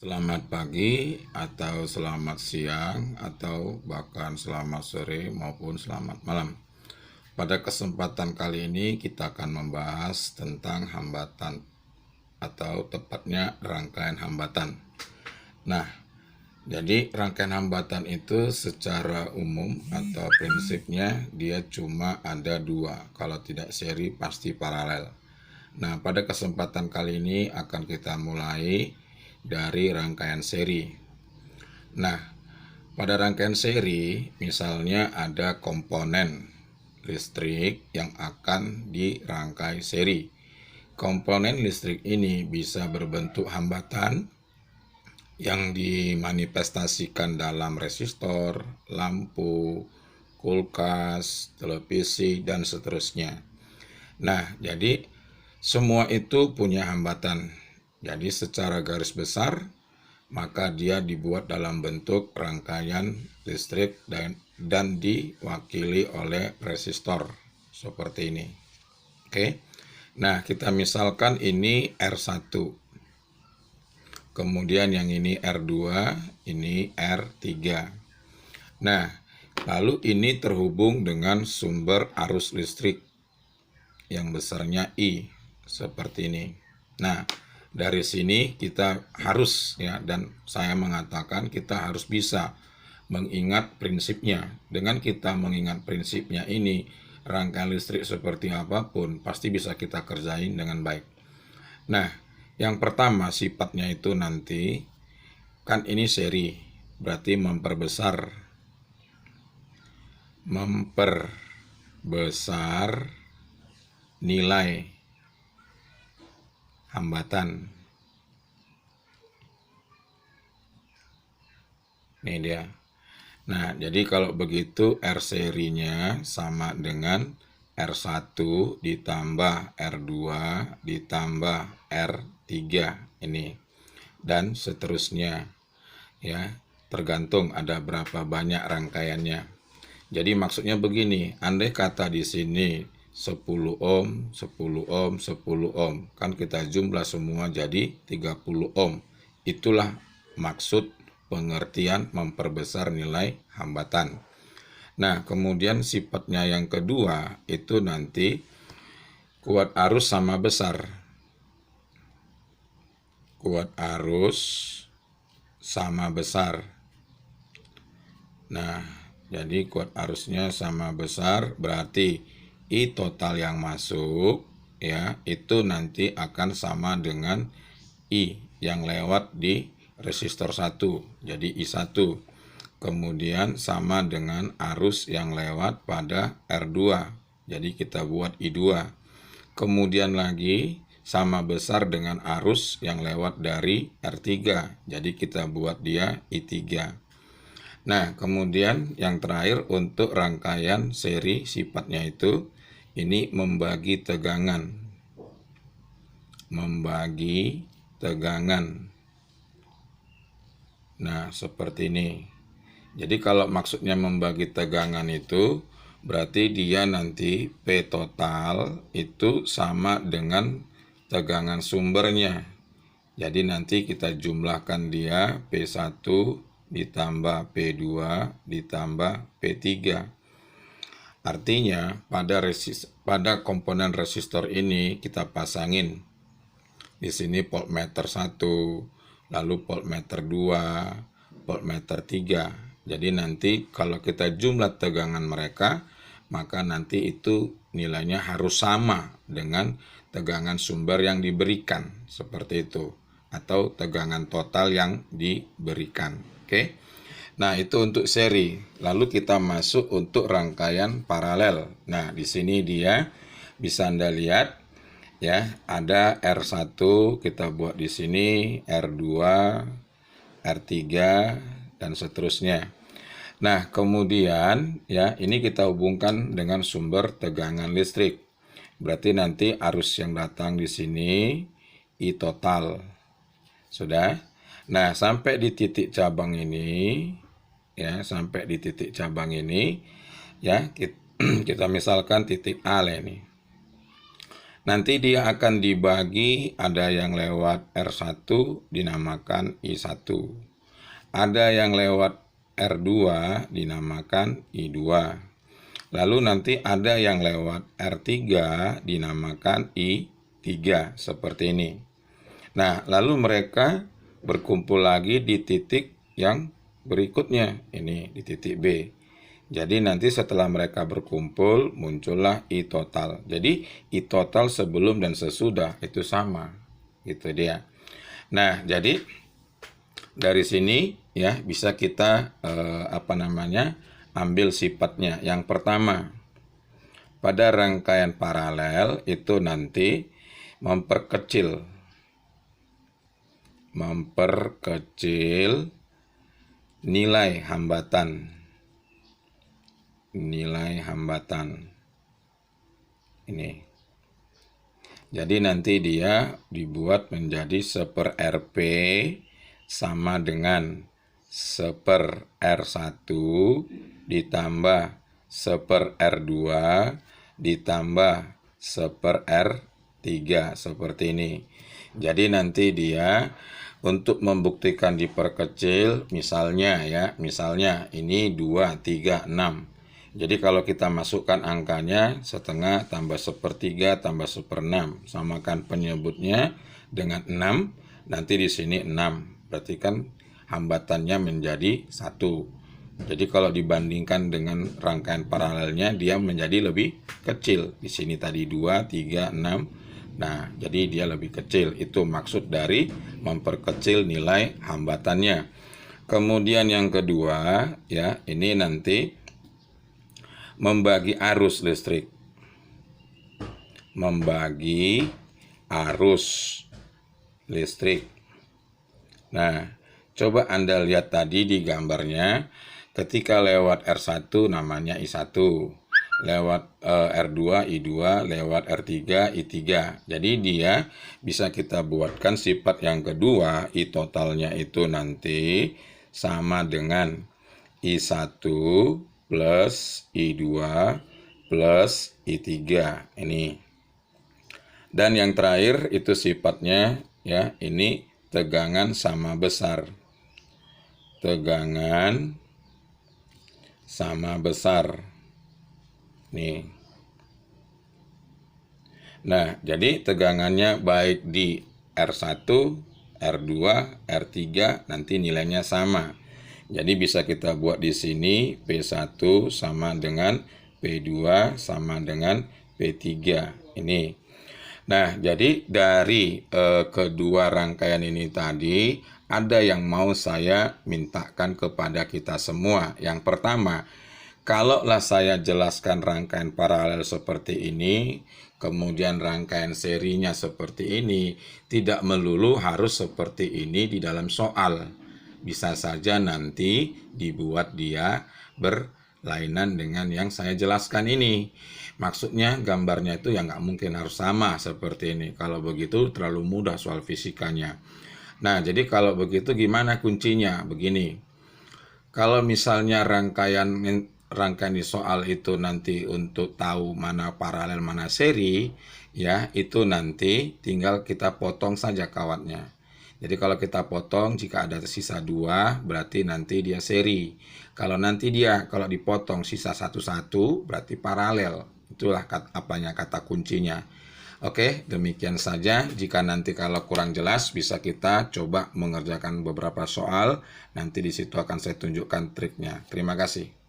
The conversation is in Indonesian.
Selamat pagi atau selamat siang atau bahkan selamat sore maupun selamat malam. Pada kesempatan kali ini kita akan membahas tentang hambatan atau tepatnya rangkaian hambatan. Nah, jadi rangkaian hambatan itu secara umum atau prinsipnya dia cuma ada dua. Kalau tidak seri pasti paralel. Nah, pada kesempatan kali ini akan kita mulai dari rangkaian seri. Nah, pada rangkaian seri misalnya ada komponen listrik yang akan dirangkai seri. Komponen listrik ini bisa berbentuk hambatan yang dimanifestasikan dalam resistor, lampu, kulkas, televisi, dan seterusnya. Nah, jadi semua itu punya hambatan. Jadi secara garis besar, maka dia dibuat dalam bentuk rangkaian listrik dan diwakili oleh resistor seperti ini. Oke. Nah, kita misalkan ini R1. Kemudian yang ini R2, ini R3. Nah, lalu ini terhubung dengan sumber arus listrik yang besarnya I seperti ini. Nah, dari sini kita harus dan saya mengatakan kita harus bisa mengingat prinsipnya. Dengan kita mengingat prinsipnya ini, rangkaian listrik seperti apapun pasti bisa kita kerjain dengan baik. Nah, yang pertama sifatnya itu nanti kan ini seri, berarti memperbesar nilai hambatan. Ini dia. Nah, jadi kalau begitu R serinya sama dengan R1 ditambah R2 ditambah R3 ini. Dan seterusnya. Ya, tergantung ada berapa banyak rangkaiannya. Jadi maksudnya begini, andai kata di sini 10 ohm, 10 ohm, 10 ohm. Kan kita jumlah semua jadi 30 ohm. Itulah maksud pengertian memperbesar nilai hambatan. Nah, kemudian sifatnya yang kedua itu nanti kuat arus sama besar. Kuat arus sama besar. Nah, jadi kuat arusnya sama besar berarti I total yang masuk ya itu nanti akan sama dengan I yang lewat di resistor 1. Jadi I1. Kemudian sama dengan arus yang lewat pada R2. Jadi kita buat I2. Kemudian lagi sama besar dengan arus yang lewat dari R3. Jadi kita buat dia I3. Nah, kemudian yang terakhir untuk rangkaian seri sifatnya itu ini membagi tegangan. Membagi tegangan. Nah, seperti ini. Jadi kalau maksudnya membagi tegangan itu berarti dia nanti P total itu sama dengan tegangan sumbernya. Jadi nanti kita jumlahkan dia P1 ditambah P2 ditambah P3. Artinya pada komponen resistor ini kita pasangin di sini voltmeter 1, lalu voltmeter 2, voltmeter 3. Jadi nanti kalau kita jumlah tegangan mereka, maka nanti itu nilainya harus sama dengan tegangan sumber yang diberikan, seperti itu. Atau tegangan total yang diberikan. Oke. Nah, itu untuk seri. Lalu kita masuk untuk rangkaian paralel. Nah, di sini dia bisa Anda lihat ya, ada R1 kita buat di sini, R2, R3 dan seterusnya. Nah, kemudian ya, ini kita hubungkan dengan sumber tegangan listrik. Berarti nanti arus yang datang di sini I total. Sudah? Nah, sampai di titik cabang ini ya, sampai di titik cabang ini ya, kita misalkan titik A ini. Nanti dia akan dibagi, ada yang lewat R1 dinamakan I1. Ada yang lewat R2 dinamakan I2. Lalu nanti ada yang lewat R3 dinamakan I3, seperti ini. Nah, lalu mereka berkumpul lagi di titik yang berikutnya, ini di titik B. Jadi nanti setelah mereka berkumpul, muncullah I total. Jadi I total sebelum dan sesudah itu sama, gitu dia. Nah, jadi dari sini ya bisa kita ambil sifatnya. Yang pertama, pada rangkaian paralel itu nanti memperkecil nilai hambatan ini. Jadi nanti dia dibuat menjadi 1/RP sama dengan 1/R1 ditambah 1/R2 ditambah 1/R3, seperti ini. Jadi nanti dia untuk membuktikan diperkecil, misalnya ini 2, 3, 6. Jadi kalau kita masukkan angkanya setengah tambah 1/3 tambah 1/6, samakan penyebutnya dengan 6, nanti di sini 6. Berarti kan hambatannya menjadi 1. Jadi kalau dibandingkan dengan rangkaian paralelnya, dia menjadi lebih kecil. Di sini tadi 2, 3, 6. Nah, jadi dia lebih kecil. Itu maksud dari memperkecil nilai hambatannya. Kemudian yang kedua, ya, ini nanti membagi arus listrik. Nah, coba Anda lihat tadi di gambarnya, ketika lewat R1 namanya I1, lewat R2, I2, lewat R3, I3. Jadi dia bisa kita buatkan sifat yang kedua, I totalnya itu nanti sama dengan I1 plus I2 plus I3. Ini. Dan yang terakhir itu sifatnya, ya, ini tegangan sama besar. Nih. Nah, jadi tegangannya baik di R1, R2, R3 nanti nilainya sama. Jadi bisa kita buat di sini P1 sama dengan P2 sama dengan P3. Ini. Nah, jadi dari kedua rangkaian ini tadi ada yang mau saya mintakan kepada kita semua. Yang pertama, kalaulah saya jelaskan rangkaian paralel seperti ini, kemudian rangkaian serinya seperti ini, tidak melulu harus seperti ini di dalam soal. Bisa saja nanti dibuat dia berlainan dengan yang saya jelaskan ini. Maksudnya gambarnya itu ya nggak mungkin harus sama seperti ini. Kalau begitu terlalu mudah soal fisikanya. Nah, jadi kalau begitu gimana kuncinya? Begini. Kalau misalnya rangkaian di soal itu nanti untuk tahu mana paralel mana seri, ya itu nanti tinggal kita potong saja kawatnya. Jadi kalau kita potong, jika ada sisa 2 berarti nanti dia seri. Kalau dipotong sisa 1 berarti paralel. Itulah kata kuncinya. Oke, demikian saja. Jika nanti kalau kurang jelas bisa kita coba mengerjakan beberapa soal. Nanti di situ akan saya tunjukkan triknya. Terima kasih.